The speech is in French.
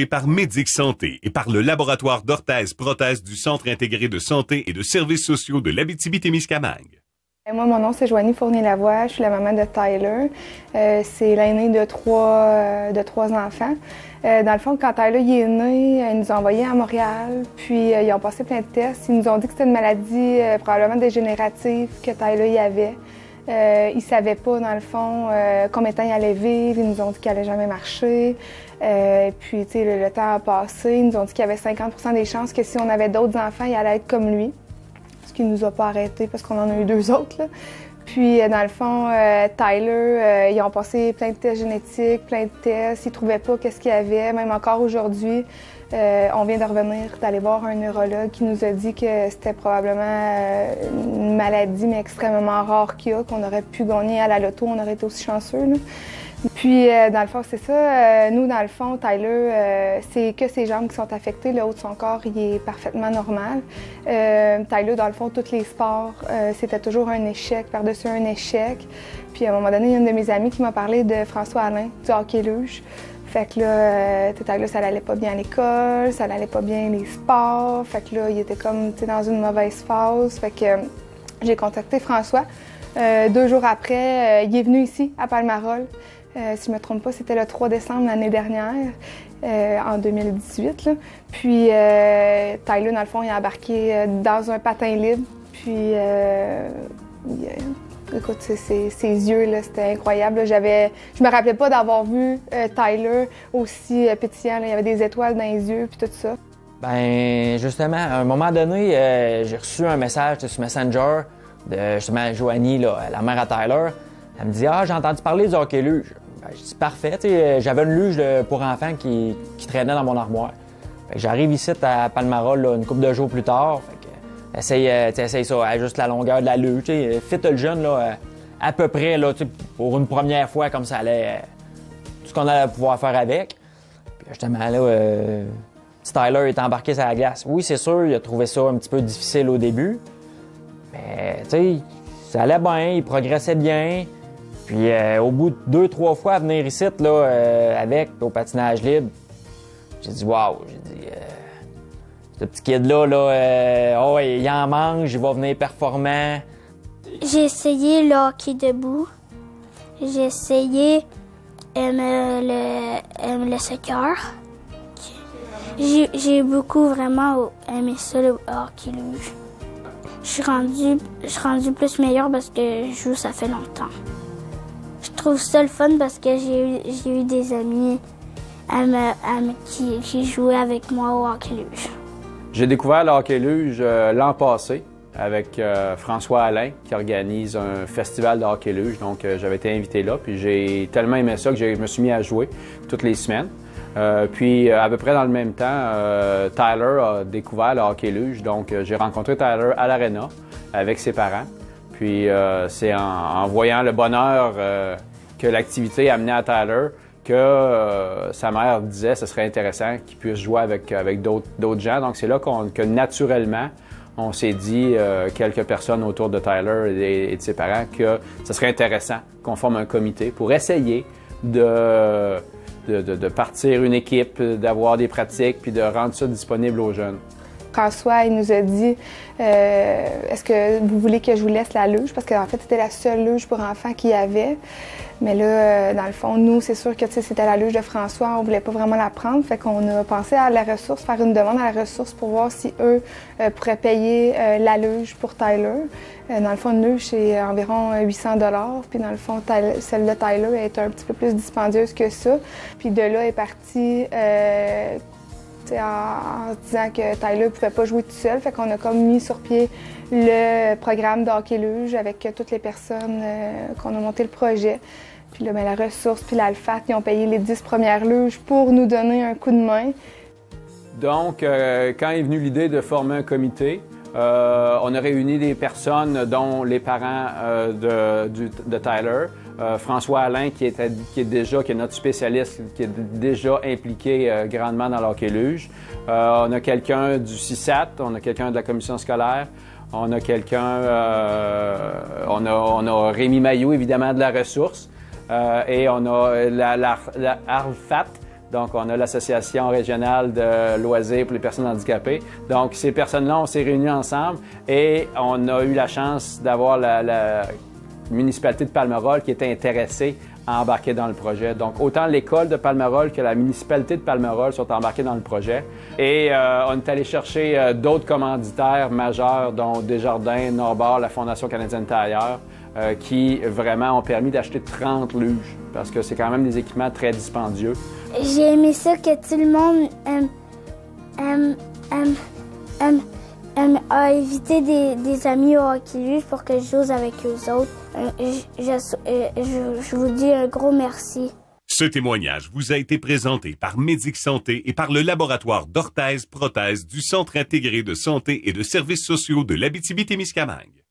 par Médic Santé et par le laboratoire d'orthèse-prothèse du Centre intégré de santé et de services sociaux de l'Abitibi-Témiscamingue. Moi, mon nom, c'est Joanie Fournier-Lavoie. Je suis la maman de Tyler. C'est l'aîné de trois enfants. Dans le fond, quand Tyler il est né, ils nous ont envoyés à Montréal. Puis, ils ont passé plein de tests. Ils nous ont dit que c'était une maladie probablement dégénérative que Tyler y avait. Ils ne savaient pas, dans le fond, combien de temps il allait vivre. Ils nous ont dit qu'il n'allait jamais marcher. Puis, tu sais, le temps a passé. Ils nous ont dit qu'il y avait 50% des chances que si on avait d'autres enfants, il allait être comme lui. Ce qui ne nous a pas arrêtés parce qu'on en a eu 2 autres, là. Puis, dans le fond, Tyler, ils ont passé plein de tests génétiques, plein de tests. Ils ne trouvaient pas qu'est-ce qu'il y avait. Même encore aujourd'hui, on vient de revenir d'aller voir un neurologue qui nous a dit que c'était probablement une maladie, mais extrêmement rare qu'il y a, qu'on aurait pu gagner à la loto, on aurait été aussi chanceux, là. Puis, dans le fond, c'est ça. Nous, dans le fond, Tyler, c'est que ses jambes qui sont affectées. Le haut de son corps, il est parfaitement normal. Tyler, dans le fond, tous les sports, c'était toujours un échec par-dessus un échec. Puis, à un moment donné, il y a une de mes amies qui m'a parlé de François Alain, du hockey-luge. Fait que là, Tyler, ça n'allait pas bien à l'école, ça n'allait pas bien les sports. Fait que là, il était comme, dans une mauvaise phase. Fait que j'ai contacté François. 2 jours après, il est venu ici, à Palmarol. Si je ne me trompe pas, c'était le 3 décembre l'année dernière, en 2018. Là. Puis Tyler, dans le fond, il a embarqué dans un patin libre. Puis, écoute, ses yeux, là, c'était incroyable. Je me rappelais pas d'avoir vu Tyler aussi pétillant. Là. Il y avait des étoiles dans les yeux, puis tout ça. Ben justement, à un moment donné, j'ai reçu un message sur Messenger de justement Joanie, là, la mère à Tyler. Elle me dit « Ah, j'ai entendu parler du hockey-luge. » Je dis « Parfait. » J'avais une luge pour enfants qui traînait dans mon armoire. Fait que j'arrive ici à Palmarol là, une couple de jours plus tard. Fait que, essaye ça, juste la longueur de la luge. Fit le jeune là, à peu près là, pour une première fois comme ça allait, tout ce qu'on allait pouvoir faire avec. Puis justement là, petit Tyler est embarqué sur la glace. Oui, c'est sûr, il a trouvé ça un petit peu difficile au début. Mais tu sais, ça allait bien, il progressait bien. Puis au bout de 2-3 fois à venir ici, là, avec au patinage libre, j'ai dit « Wow! » J'ai dit ce petit kid-là, oh, il en mange, il va venir performant. J'ai essayé le hockey debout. J'ai essayé le soccer. J'ai beaucoup vraiment aimé ça, le hockey luge. Je suis rendue plus meilleure parce que je joue, ça fait longtemps. Je trouve ça le fun parce que j'ai eu des amis qui jouaient avec moi au hockey-luge. J'ai découvert le hockey-luge l'an passé avec François Alain qui organise un festival de hockey-luge. Donc, j'avais été invité là, puis j'ai tellement aimé ça que je me suis mis à jouer toutes les semaines. Puis, à peu près dans le même temps, Tyler a découvert le hockey-luge. Donc, j'ai rencontré Tyler à l'aréna avec ses parents. Puis, c'est en voyant le bonheur que l'activité amenait à Tyler que sa mère disait que ce serait intéressant qu'il puisse jouer avec d'autres gens. Donc, c'est là que naturellement, on s'est dit, quelques personnes autour de Tyler et de ses parents, que ce serait intéressant qu'on forme un comité pour essayer de partir une équipe, d'avoir des pratiques, puis de rendre ça disponible aux jeunes. François, il nous a dit est-ce que vous voulez que je vous laisse la luge? Parce qu'en fait, c'était la seule luge pour enfants qu'il y avait. Mais là, dans le fond, nous, c'est sûr que c'était la luge de François, on voulait pas vraiment la prendre. Fait qu'on a pensé à la ressource, faire une demande à la ressource pour voir si eux pourraient payer la luge pour Tyler. Dans le fond, une luge, c'est environ 800 $. Puis dans le fond, celle de Tyler est un petit peu plus dispendieuse que ça. Puis de là est parti en disant que Tyler ne pouvait pas jouer tout seul. Fait qu'on a comme mis sur pied le programme de hockey-luge avec toutes les personnes qu'on a monté le projet. Puis là, la ressource puis l'Alphat, ils ont payé les 10 premières luges pour nous donner un coup de main. Donc, quand est venue l'idée de former un comité, on a réuni des personnes, dont les parents de Tyler, François Alain, qui est notre spécialiste, qui est déjà impliqué grandement dans l'hockey-luge. On a quelqu'un du CISAT, on a quelqu'un de la commission scolaire, on a quelqu'un, on a Rémi Mailloux, évidemment, de la ressource, et on a la Arlfat Donc, on a l'Association régionale de loisirs pour les personnes handicapées. Donc, ces personnes-là, on s'est réunis ensemble et on a eu la chance d'avoir la municipalité de Palmerol qui était intéressée à embarquer dans le projet. Donc, autant l'école de Palmerol que la municipalité de Palmerol sont embarqués dans le projet. Et on est allé chercher d'autres commanditaires majeurs, dont Desjardins, Norbord, la Fondation canadienne Tailleur, qui vraiment ont permis d'acheter 30 luges, parce que c'est quand même des équipements très dispendieux. J'ai aimé ça que tout le monde a invité des amis au hockey luge pour que je joue avec eux autres. Je vous dis un gros merci. Ce témoignage vous a été présenté par Médic Santé et par le laboratoire d'orthèse-prothèse du Centre intégré de santé et de services sociaux de l'Abitibi-Témiscamingue.